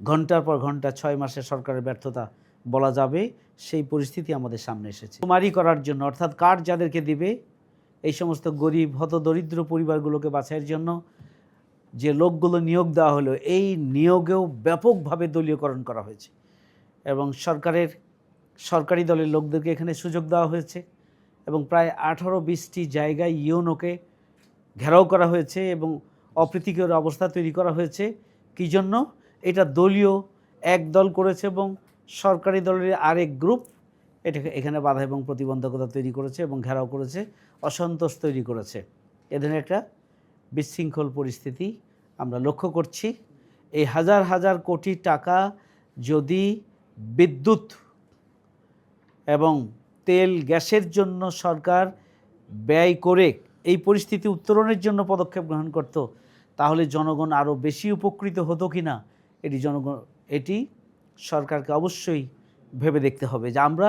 ঘন্টার পর ঘন্টা 6 মাসের সরকারের ব্যর্থতা বলা যাবে, সেই পরিস্থিতি আমাদের সামনে এসেছে। শুমারি করার জন্য, অর্থাৎ কার্ড যাদেরকে দিবে এই সমস্ত গরিব হতদরিদ্র পরিবারগুলোকে বাছাইয়ের জন্য যে লোকগুলো নিয়োগ দেওয়া হলো, এই নিয়োগেও ব্যাপকভাবে দলীয়করণ করা হয়েছে এবং সরকারি দলের লোকদেরকে এখানে সুযোগ দেওয়া হয়েছে এবং প্রায় 18-20টি জায়গায় ইউনোকে ঘেরাও করা হয়েছে এবং অপ্রীতিকর অবস্থা তৈরি করা হয়েছে। কী জন্য? এটা দলীয় এক দল করেছে এবং সরকারি দলের আরেক গ্রুপ এটাকে এখানে বাধা এবং প্রতিবন্ধকতা তৈরি করেছে এবং ঘেরাও করেছে, অসন্তোষ তৈরি করেছে। এ ধরনের একটা বিশৃঙ্খল পরিস্থিতি আমরা লক্ষ্য করছি। এই হাজার হাজার কোটি টাকা যদি বিদ্যুৎ এবং তেল গ্যাসের জন্য সরকার ব্যয় করে এই পরিস্থিতি উত্তরণের জন্য পদক্ষেপ গ্রহণ করত, তাহলে জনগণ আরও বেশি উপকৃত হতো কি না, এটি সরকারকে অবশ্যই ভেবে দেখতে হবে যে আমরা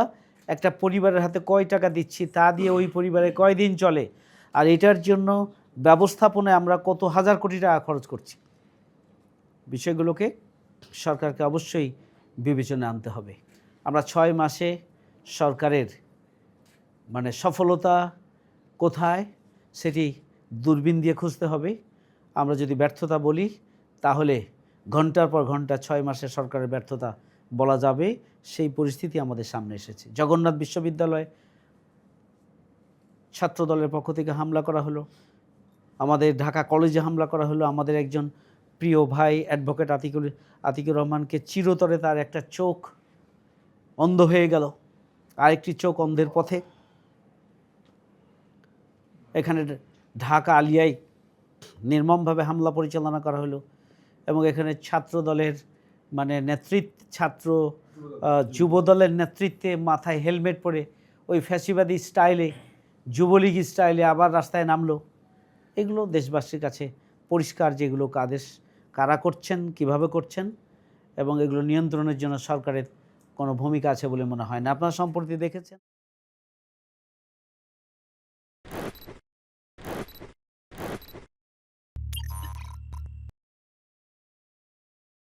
একটা পরিবারের হাতে কয় টাকা দিচ্ছি, তা দিয়ে ওই পরিবারে কয় দিন চলে, আর এটার জন্য ব্যবস্থাপনায় আমরা কত হাজার কোটি টাকা খরচ করছি। বিষয়গুলোকে সরকারকে অবশ্যই বিবেচনায় আনতে হবে। আমরা 6 মাসে সরকারের সফলতা কোথায় সেটি দূরবীন দিয়ে খুঁজতে হবে। আমরা যদি ব্যর্থতা বলি তাহলে ঘন্টার পর ঘন্টা 6 মাসের সরকারের ব্যর্থতা বলা যাবে, সেই পরিস্থিতি আমাদের সামনে এসেছে। জগন্নাথ বিশ্ববিদ্যালয়ে ছাত্রদলের পক্ষ থেকে হামলা করা হলো, আমাদের ঢাকা কলেজে হামলা করা হলো, আমাদের একজন প্রিয় ভাই অ্যাডভোকেট আতিকুর রহমানকে চিরতরে তার একটা চোখ অন্ধ হয়ে গেল, আরেকটি চোখ অন্ধের পথে। এখানে ঢাকা আলিয়ায় নির্মমভাবে হামলা পরিচালনা করা হলো এবং এখানে ছাত্র দলের যুবদলের নেতৃত্বে মাথায় হেলমেট পরে ওই ফ্যাসিবাদী স্টাইলে, যুবলীগ স্টাইলে আবার রাস্তায় নামলো। এগুলো দেশবাসীর কাছে পরিষ্কার, যেগুলো আদেশ কারা করছেন, কিভাবে করছেন এবং এগুলো নিয়ন্ত্রণের জন্য সরকারের কোনো ভূমিকা আছে বলে মনে হয় না। আপনারা সম্প্রতি দেখেছেন।